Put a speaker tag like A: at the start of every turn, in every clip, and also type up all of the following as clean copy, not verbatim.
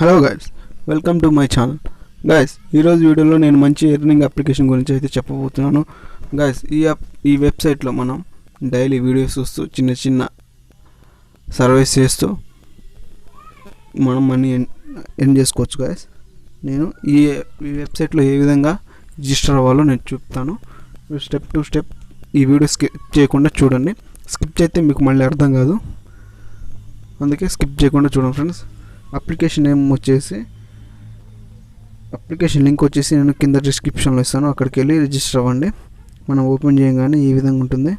A: Hello guys, welcome to my channel. Guys, ఈరోజు వీడియోలో నేను మంచి ఎర్నింగ్ అప్లికేషన్ గురించి అయితే చెప్పబోతున్నాను. గైస్, ఈ వెబ్సైట్లో మనం డైలీ వీడియోస్ చూస్తూ చిన్న చిన్న సర్వీస్ చేస్తూ మనం మనీ ఎర్న్ చేసుకోవచ్చు. గైస్, నేను ఈ వెబ్సైట్లో ఏ విధంగా రిజిస్టర్ అవ్వాలో నేను చెప్తాను. స్టెప్ టు స్టెప్ ఈ వీడియో స్కిప్ చేయకుండా చూడండి. స్కిప్ చేస్తే మీకు మళ్ళీ అర్థం కాదు, అందుకే స్కిప్ చేయకుండా చూడండి ఫ్రెండ్స్. అప్లికేషన్ లింక్ వచ్చేసి నేను కింద డిస్క్రిప్షన్లో ఇస్తాను, అక్కడికి వెళ్ళి రిజిస్టర్ అవ్వండి. మనం ఓపెన్ చేయగానే ఈ విధంగా ఉంటుంది.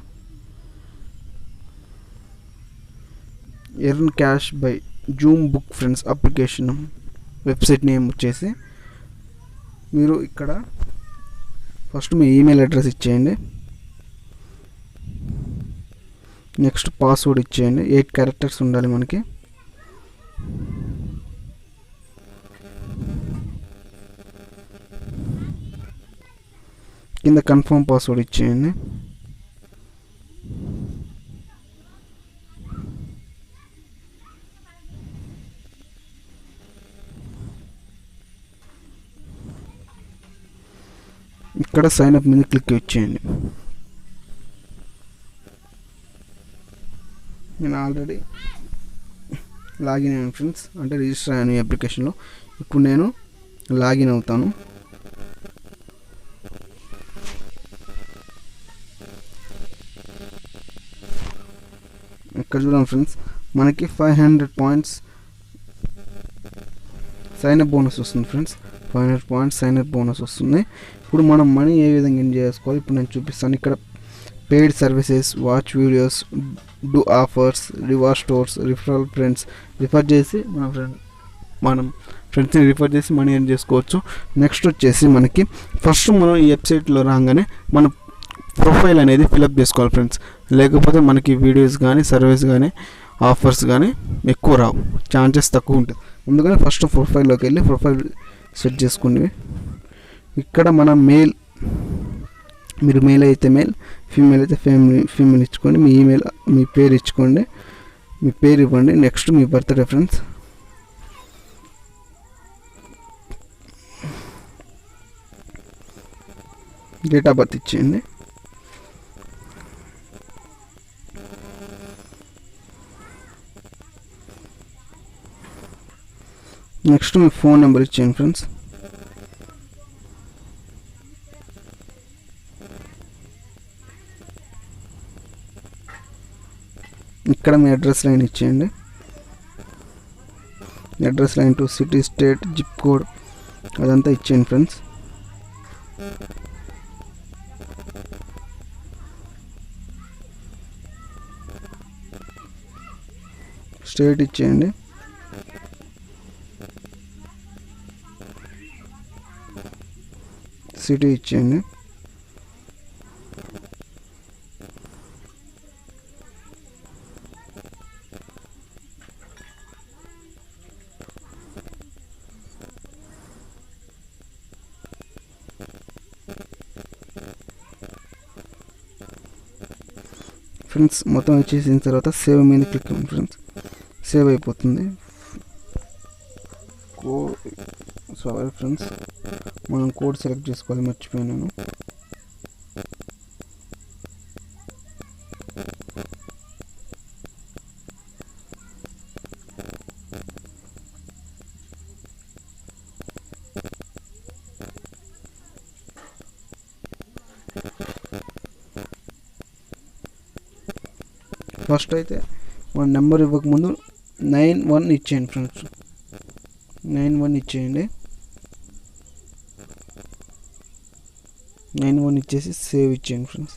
A: Earn cash by Zoom book friends application. Website name వచ్చేసి మీరు ఇక్కడ ఫస్ట్ మీ ఈమెయిల్ అడ్రస్ ఇచ్చేయండి. నెక్స్ట్ పాస్వర్డ్ ఇచ్చేయండి. 8 క్యారెక్టర్స్ ఉండాలి మనకి. కింద కన్ఫర్మ్ పాస్వర్డ్ ఇచ్చేయండి. ఇక్కడ సైన్ అప్ మీద క్లిక్ ఇచ్చేయండి. నేను ఆల్రెడీ లాగిన్ అయ్యాను ఫ్రెండ్స్, అంటే రిజిస్టర్ అయ్యాను ఈ అప్లికేషన్లో. ఇప్పుడు నేను లాగిన్ అవుతాను. ఇక్కడ చూడండి ఫ్రెండ్స్, మనకి 500 పాయింట్స్ సైన్ అప్ బోనస్ వస్తుంది friends. 500 points sign up bonus వస్తుంది. ఇప్పుడు మనం మనీ ఏ విధంగా ఎర్న్ చేసుకోవాలి ఇప్పుడు నేను చూపిస్తాను. ఇక్కడ paid services, watch videos, do offers, reward stores, referral friends. Refer చేసి మనం ఫ్రెండ్స్ని రిఫర్ చేసి మనీ ఎర్న్ చేసుకోవచ్చు. నెక్స్ట్ వచ్చేసి మనకి ఫస్ట్ మనం ఈ వెబ్సైట్లో రాగానే మన ప్రొఫైల్ అనేది ఫిలప్ చేసుకోవాలి ఫ్రెండ్స్. లేకపోతే మనకి వీడియోస్ కానీ సర్వీస్ కానీ ఆఫర్స్ కానీ ఎక్కువ రావు, ఛాన్సెస్ తక్కువ ఉంటుంది. అందుకని ఫస్ట్ ప్రొఫైల్లోకి వెళ్ళి ప్రొఫైల్ సెట్ చేసుకుని ఇక్కడ మన మీరు మేల్ అయితే మేల్, ఫీమేల్ అయితే ఫీమేల్ ఇచ్చుకోండి. మీ ఈమెయిల్, మీ పేరు ఇచ్చుకోండి, మీ పేరు ఇవ్వండి. Next me birthday friends. Date of birth ఇచ్చేయండి. నెక్స్ట్ మీ ఫోన్ నెంబర్ ఇచ్చేయండి ఫ్రెండ్స్. ఇక్కడ మీ అడ్రస్ లైన్ ఇచ్చేయండి. Address line to city, state, zip code అదంతా ఇచ్చేయండి ఫ్రెండ్స్. స్టేట్ ఇచ్చేయండి. సిటీ ఇచ్చేయండి. ఫ్రెండ్స్ మొత్తం వచ్చేసిన తర్వాత సేవ్ మీద క్లిక్ అవ్వండి ఫ్రెండ్స్. సేవ్ అయిపోతుంది. సారీ ఫ్రెండ్స్, మనం కోడ్ సెలెక్ట్ చేసుకోవాలి, మర్చిపోయాను. ఫస్ట్ అయితే మన నెంబర్ ఇవ్వకముందు 91 ఇచ్చేయండి ఫ్రెండ్స్. 91 ఇచ్చేయండి. 91 ఇచ్చేసి సేవ్ ఇచ్చేయండి ఫ్రెండ్స్.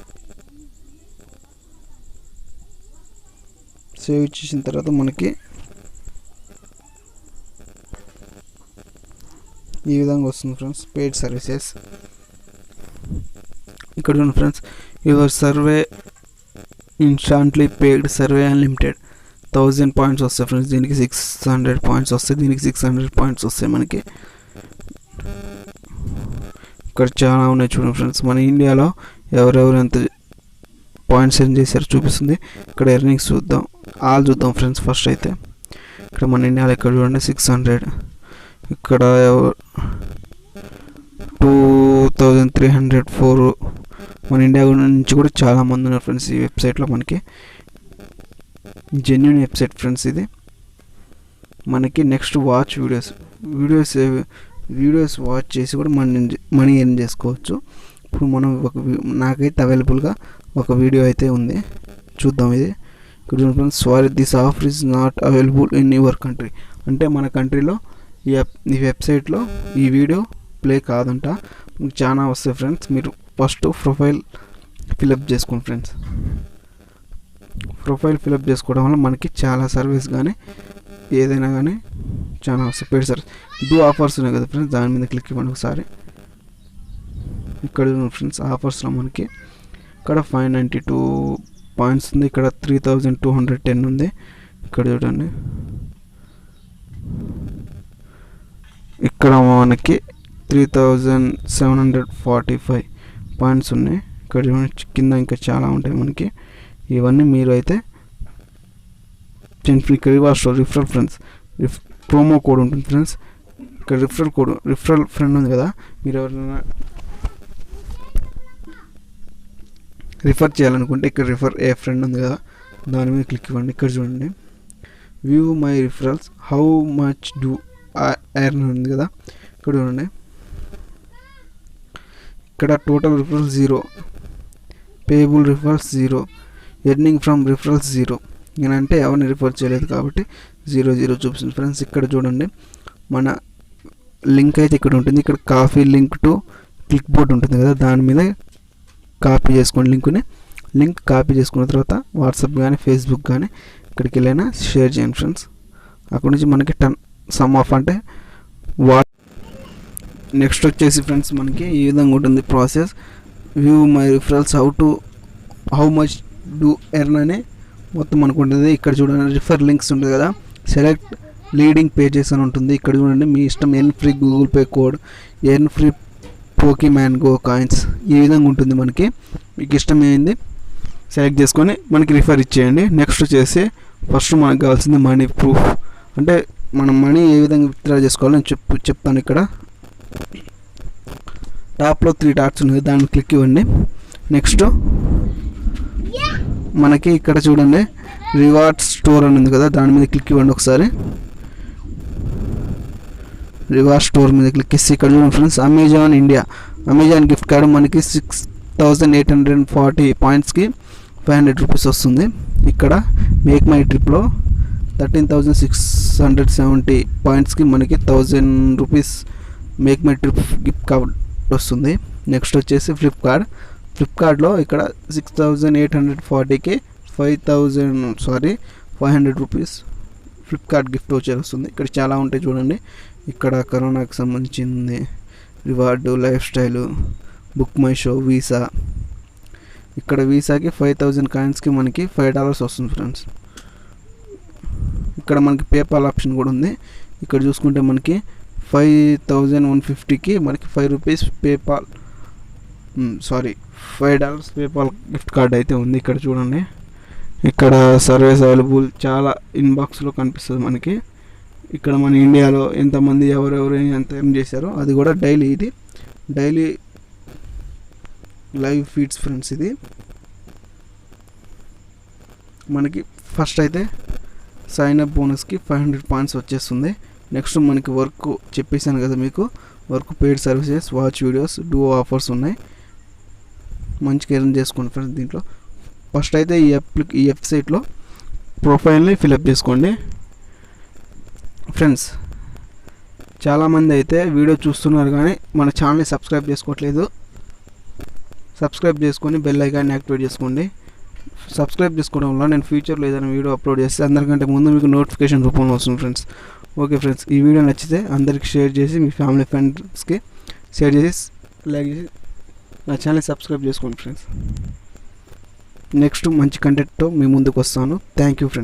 A: సేవ్ ఇచ్చేసిన తర్వాత మనకి ఈ విధంగా వస్తుంది ఫ్రెండ్స్. పెయిడ్ సర్వీసెస్ ఇక్కడ చూడండి friends. Your survey instantly paid survey unlimited 1000 points వస్తాయి ఫ్రెండ్స్. దీనికి 600 పాయింట్స్ వస్తాయి, దీనికి 600 పాయింట్స్ వస్తాయి మనకి. ఇక్కడ చాలా ఉన్నాయి చూడండి ఫ్రెండ్స్. మన ఇండియాలో ఎవరెవరు ఎంత పాయింట్స్ ఎర్న్ చేశారో చూపిస్తుంది. ఇక్కడ ఎర్నింగ్స్ చూద్దాం, ఆల్ చూద్దాం ఫ్రెండ్స్. ఫస్ట్ అయితే ఇక్కడ మన ఇండియాలో ఇక్కడ చూడండి 600, ఇక్కడ 2304 మన ఇండియా నుంచి కూడా చాలామంది ఉన్నారు ఫ్రెండ్స్ ఈ వెబ్సైట్లో. మనకి జెన్యున్ వెబ్సైట్ ఫ్రెండ్స్ ఇది. మనకి నెక్స్ట్ వాచ్ వీడియోస్ వాచ్ చేసి కూడా మనీ ఎర్న్ చేసుకోవచ్చు. ఇప్పుడు మనం నాకైతే అవైలబుల్గా ఒక వీడియో అయితే ఉంది, చూద్దాం. ఇది friends, sorry this offer is not available in your country. అంటే మన కంట్రీలో ఈ వెబ్సైట్లో ఈ వీడియో ప్లే కాదంట. మీకు చాలా వస్తాయి ఫ్రెండ్స్. మీరు ఫస్ట్ ప్రొఫైల్ ఫిలప్ చేసుకోండి ఫ్రెండ్స్. ప్రొఫైల్ ఫిలప్ చేసుకోవడం వల్ల మనకి చాలా సర్వీస్ కానీ ఏదైనా కానీ చాలా వస్తాయి. పెయిడ్ సర్వీస్ డూ ఆఫర్స్ ఉన్నాయి కదా ఫ్రెండ్స్, దాని మీద క్లిక్ ఇవ్వండి ఒకసారి. ఇక్కడ ఫ్రెండ్స్ ఆఫర్స్లో మనకి ఇక్కడ 592 పాయింట్స్ ఉంది, ఇక్కడ 3210 ఉంది. ఇక్కడ చూడండి, ఇక్కడ మనకి 3745 పాయింట్స్ ఉన్నాయి. ఇక్కడ కింద ఇంకా చాలా ఉంటాయి మనకి. ఇవన్నీ మీరు అయితే ఇక్కడ రిఫరల్ ఫ్రెండ్స్ ప్రోమో కోడ్ ఉంటుంది ఫ్రెండ్స్. ఇక్కడ రిఫరల్ ఫ్రెండ్ ఉంది కదా, మీరు ఎవరైనా రిఫర్ చేయాలనుకుంటే ఇక్కడ రిఫర్ ఏ ఫ్రెండ్ ఉంది కదా, దాని మీద క్లిక్ ఇవ్వండి. ఇక్కడ చూడండి, view my referrals, how much do earn ఉంది కదా, ఇక్కడ చూడండి. ఇక్కడ total referrals 0, payable referrals 0, earning from referrals 0. నేనంటే ఎవరిని రిఫర్ చేయలేదు కాబట్టి 0 చూపిస్తుంది ఫ్రెండ్స్. ఇక్కడ చూడండి, మన లింక్ అయితే ఇక్కడ ఉంటుంది. ఇక్కడ coffee link to click board ఉంటుంది కదా, దాని మీద కాపీ చేసుకోండి. లింక్ కాపీ చేసుకున్న తర్వాత వాట్సాప్ కానీ ఫేస్బుక్ కానీ ఇక్కడికి వెళ్ళైనా షేర్ చేయండి ఫ్రెండ్స్. అక్కడ నుంచి మనకి సమ్ ఆఫ్ అంటే నెక్స్ట్ వచ్చేసి ఫ్రెండ్స్ మనకి ఈ విధంగా ఉంటుంది process. View my referrals, how much do earn అనే మొత్తం అనుకుంటుంది. ఇక్కడ చూడండి రిఫర్ లింక్స్ ఉంటుంది కదా, సెలెక్ట్ లీడింగ్ పేజెస్ అని ఉంటుంది. ఇక్కడ చూడండి మీ ఇష్టం, earn free Google Pay code, earn free Pokemon Go coins, ఈ విధంగా ఉంటుంది. మనకి మీకు ఇష్టమైంది సెలెక్ట్ చేసుకొని మనకి రిఫర్ ఇచ్చేయండి. నెక్స్ట్ వచ్చేసి ఫస్ట్ మనకు కావాల్సింది మనీ ప్రూఫ్. అంటే మనం మనీ ఏ విధంగా విత్డ్రా చేసుకోవాలని చెప్తాను. ఇక్కడ టాప్లో 3 డాట్స్ ఉన్నాయి, దాన్ని క్లిక్ ఇవ్వండి. నెక్స్ట్ మనకి ఇక్కడ చూడండి రివార్డ్స్ స్టోర్ అని ఉంది కదా, దాని మీద క్లిక్ ఇవ్వండి ఒకసారి. రివార్డ్ స్టోర్ మీద క్లిక్ చేసి ఇక్కడ చూడండి ఫ్రెండ్స్, అమెజాన్ గిఫ్ట్ కార్డు మనకి 6840 పాయింట్స్కి 500 రూపీస్ వస్తుంది. ఇక్కడ మేక్ మై ట్రిప్లో 13670 పాయింట్స్కి మనకి 1000 rupees make my trip gift card వస్తుంది. నెక్స్ట్ వచ్చేసి ఫ్లిప్కార్ట్లో ఇక్కడ 6840కి 500 రూపీస్ ఫ్లిప్కార్ట్ గిఫ్ట్ వచ్చేది వస్తుంది. ఇక్కడ చాలా ఉంటాయి చూడండి. ఇక్కడ కరోనాకి సంబంధించింది, reward, life style, book my show, visa. ఇక్కడ వీసాకి 5000 కాయిన్స్కి మనకి $5 వస్తుంది ఫ్రెండ్స్. ఇక్కడ మనకి పేపాల్ ఆప్షన్ కూడా ఉంది. ఇక్కడ చూసుకుంటే మనకి 5150కి మనకి $5 పేపాల్ $5 పేపాల్ గిఫ్ట్ కార్డ్ అయితే ఉంది. ఇక్కడ చూడండి, ఇక్కడ సర్వీస్ అవైలబుల్ చాలా ఇన్బాక్స్లో కనిపిస్తుంది మనకి. ఇక్కడ మన ఇండియాలో ఎంతమంది ఎవరెవరు ఎంత ఎర్న్ చేశారో అది కూడా డైలీ లైవ్ ఫీడ్స్ ఫ్రెండ్స్. ఇది మనకి ఫస్ట్ అయితే సైన్ అప్ బోనస్కి 500 పాయింట్స్ వచ్చేస్తుంది. నెక్స్ట్ మనకి వర్క్ చెప్పేసాను కదా మీకు, work paid services, watch videos, do offers ఉన్నాయి. మంచిగా ఎర్న్ చేసుకోండి ఫ్రెండ్స్. దీంట్లో ఫస్ట్ అయితే ఈ వెబ్సైట్లో ప్రొఫైల్ని ఫిలప్ చేసుకోండి ఫ్రెండ్స్. చాలామంది అయితే వీడియో చూస్తున్నారు కానీ మన ఛానల్ని సబ్స్క్రైబ్ చేసుకోవట్లేదు. సబ్స్క్రైబ్ చేసుకొని బెల్ ఐకాన్ని యాక్టివేట్ చేసుకోండి. సబ్స్క్రైబ్ చేసుకోవడం వల్ల నేను ఫ్యూచర్లో ఏదైనా వీడియో అప్లోడ్ చేస్తే అందరికంటే ముందు మీకు నోటిఫికేషన్ రూపంలో వస్తుంది ఫ్రెండ్స్. ఓకే ఫ్రెండ్స్, ఈ వీడియో నచ్చితే అందరికి షేర్ చేసి మీ ఫ్యామిలీ ఫ్రెండ్స్కి షేర్ చేసి లైక్ చేసి నా ఛానల్ని సబ్స్క్రైబ్ చేసుకోండి ఫ్రెండ్స్. నెక్స్ట్ మంచి కంటెంట్తో మీ ముందుకు వస్తాను. Thank you friends.